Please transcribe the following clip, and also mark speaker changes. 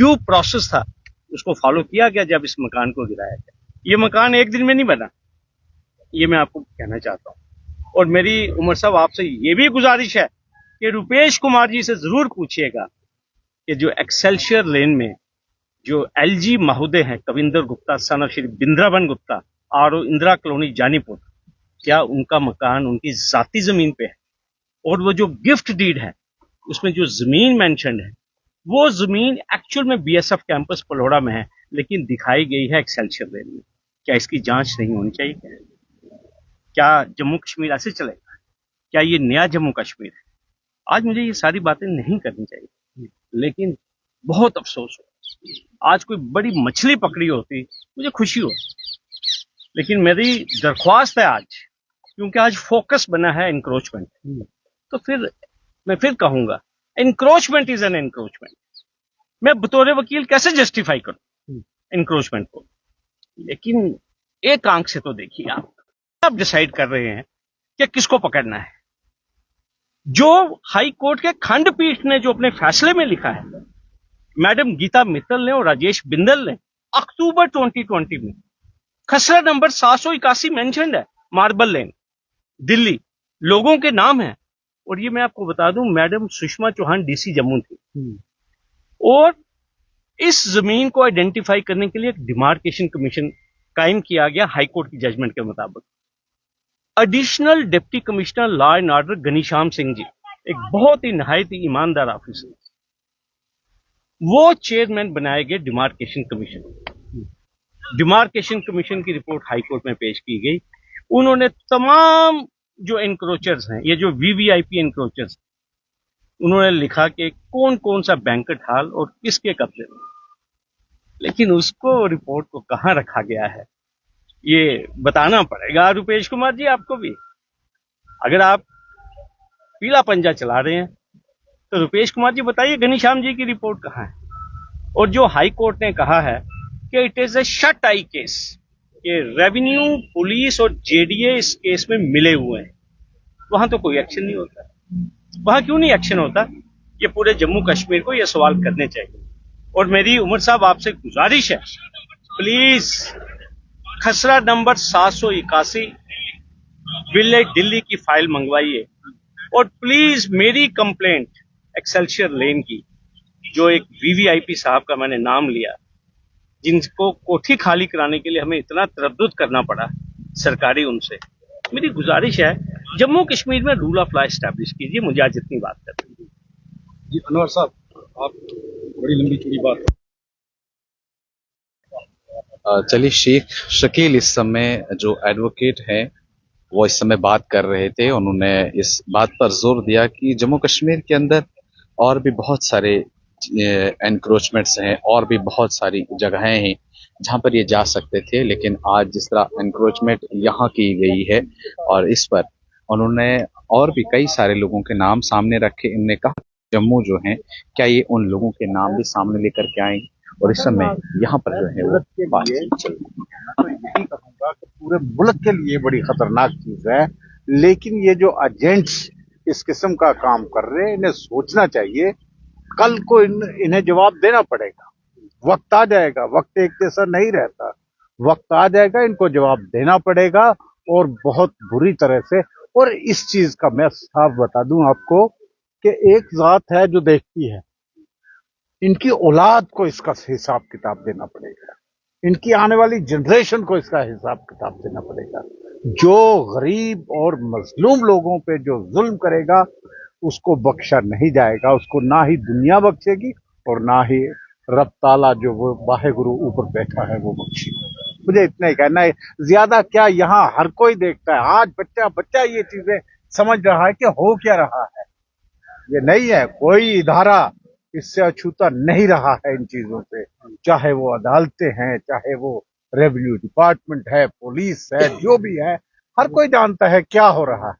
Speaker 1: Due process था उसको follow किया गया जब इस मकान को गिराया गया। ये मकान एक दिन में नहीं बना, ये मैं आपको कहना चाहता हूँ। और मेरी उमर साहब आपसे ये भी गुजारिश है कि रुपेश कुमार जी से जरूर पूछिएगा कि जो एक्सेल्शियर लेन में जो एलजी महोदय हैं कविंदर गुप्ता सन ऑफ श्री बिंद्रावन गुप्ता और इंदिरा कॉलोनी जानीपुर, क्या उनका मकान उनकी जाती जमीन पे है? और वो जो गिफ्ट डीड है उसमें जो जमीन मेंशन है वो जमीन एक्चुअल में बीएसएफ कैंपस पलोड़ा में है, लेकिन दिखाई गई है एक्सेल्शियर लेन में। क्या इसकी जांच नहीं होनी चाहिए? क्या जम्मू कश्मीर ऐसे चलेगा? क्या ये नया जम्मू कश्मीर है? आज मुझे ये सारी बातें नहीं करनी चाहिए, लेकिन बहुत अफसोस हो। आज कोई बड़ी मछली पकड़ी होती मुझे खुशी हो, लेकिन मेरी दरख्वास्त है आज, क्योंकि आज फोकस बना है एनक्रोचमेंट, तो फिर मैं फिर कहूंगा एनक्रोचमेंट इज एन एनक्रोचमेंट। मैं बतौर वकील कैसे जस्टिफाई करूं एनक्रोचमेंट को? लेकिन एक आंख से तो देखिए, आप डिसाइड कर रहे हैं कि किसको पकड़ना है। जो हाई कोर्ट के खंडपीठ ने जो अपने फैसले में लिखा है, मैडम गीता मित्तल ने और राजेश बिंदल ने अक्टूबर 2020 में खसरा नंबर 781 मेंशन्ड है, मार्बल लेन दिल्ली, लोगों के नाम है। और ये मैं आपको बता दूं, मैडम सुषमा चौहान डीसी जम्मू थी। और इस जमीन को आइडेंटिफाई करने के लिए एक डिमार्केशन कमीशन कायम किया गया हाईकोर्ट की जजमेंट के मुताबिक। Additional deputy commissioner law and order Ghanshyam Singh ji, एक बहुत ही नहायत ही ईमानदार ऑफिसर, वो चेयरमैन बनाए गए डिमार्केशन कमीशन। डिमार्केशन कमीशन की रिपोर्ट हाईकोर्ट में पेश की गई। उन्होंने तमाम जो एनक्रोचर्स हैं, ये जो वीवीआईपी एनक्रोचर्स, उन्होंने लिखा कि कौन कौन सा बैंकेट हॉल और किसके कब्जे में, लेकिन उसको रिपोर्ट को कहां रखा गया है ये बताना पड़ेगा रुपेश कुमार जी आपको भी। अगर आप पीला पंजा चला रहे हैं तो रुपेश कुमार जी बताइए घनीश्याम जी की रिपोर्ट कहां है? और जो हाई कोर्ट ने कहा है कि it is a shut I case, कि रेवेन्यू, पुलिस और जेडीए इस केस में मिले हुए हैं, वहां तो कोई एक्शन नहीं होता। वहां क्यों नहीं एक्शन होता? ये पूरे जम्मू कश्मीर को ये सवाल करने चाहिए। और मेरी उमर साहब आपसे गुजारिश है, प्लीज खसरा नंबर 781 विलेज दिल्ली की फाइल मंगवाइए। और प्लीज मेरी कंप्लेंट एक्सेल्शियर लेन की, जो एक वीवीआईपी साहब का मैंने नाम लिया, जिनको कोठी खाली कराने के लिए हमें इतना तरद्दुद करना पड़ा सरकारी, उनसे मेरी गुजारिश है जम्मू कश्मीर में रूल ऑफ लॉ एस्टैब्लिश कीजिए। मुझे आज इतनी बात करनी है।
Speaker 2: जी अनवर साहब, आप बड़ी लंबी चौड़ी बात।
Speaker 3: चलिए, शेख शकील इस समय जो एडवोकेट हैं वो इस समय बात कर रहे थे। उन्होंने इस बात पर जोर दिया कि जम्मू कश्मीर के अंदर और भी बहुत सारे एनक्रोचमेंट्स हैं और भी बहुत सारी जगहें हैं जहां पर ये जा सकते थे, लेकिन आज जिस तरह एनक्रोचमेंट यहाँ की गई है और इस पर उन्होंने और भी कई सारे लोगों के नाम सामने रखे। इनने कहा जम्मू जो है, क्या ये उन लोगों के नाम भी सामने लेकर के आएंगे? और इस समय यहाँ पर जो है वो बातचीत चल रही है।
Speaker 4: तो यही कहूंगा कि पूरे मुल्क के लिए बड़ी खतरनाक चीज है, लेकिन ये जो एजेंट्स इस किस्म का काम कर रहे हैं, इन्हें सोचना चाहिए। कल को इन्हें जवाब देना पड़ेगा। वक्त आ जाएगा, वक्त एक जैसा नहीं रहता, वक्त आ जाएगा, इनको जवाब देना पड़ेगा और बहुत बुरी तरह से। और इस चीज का मैं साफ बता दूं आपको कि एक जात है जो देखती है, इनकी औलाद को इसका हिसाब किताब देना पड़ेगा, इनकी आने वाली जनरेशन को इसका हिसाब किताब देना पड़ेगा। जो गरीब और मजलूम लोगों पे जो जुल्म करेगा उसको बख्शा नहीं जाएगा, उसको ना ही दुनिया बख्शेगी और ना ही रब ताला जो वो वाहे गुरु ऊपर बैठा है वो बख्शेगी। मुझे इतना ही कहना है, ज्यादा क्या, यहाँ हर कोई देखता है। आज बच्चा ये चीजें समझ रहा है कि हो क्या रहा है। ये नहीं है, कोई इदारा इससे अछूता नहीं रहा है इन चीजों से, चाहे वो अदालतें हैं, चाहे वो रेवेन्यू डिपार्टमेंट है, पुलिस है, जो भी है, हर कोई जानता है क्या हो रहा है।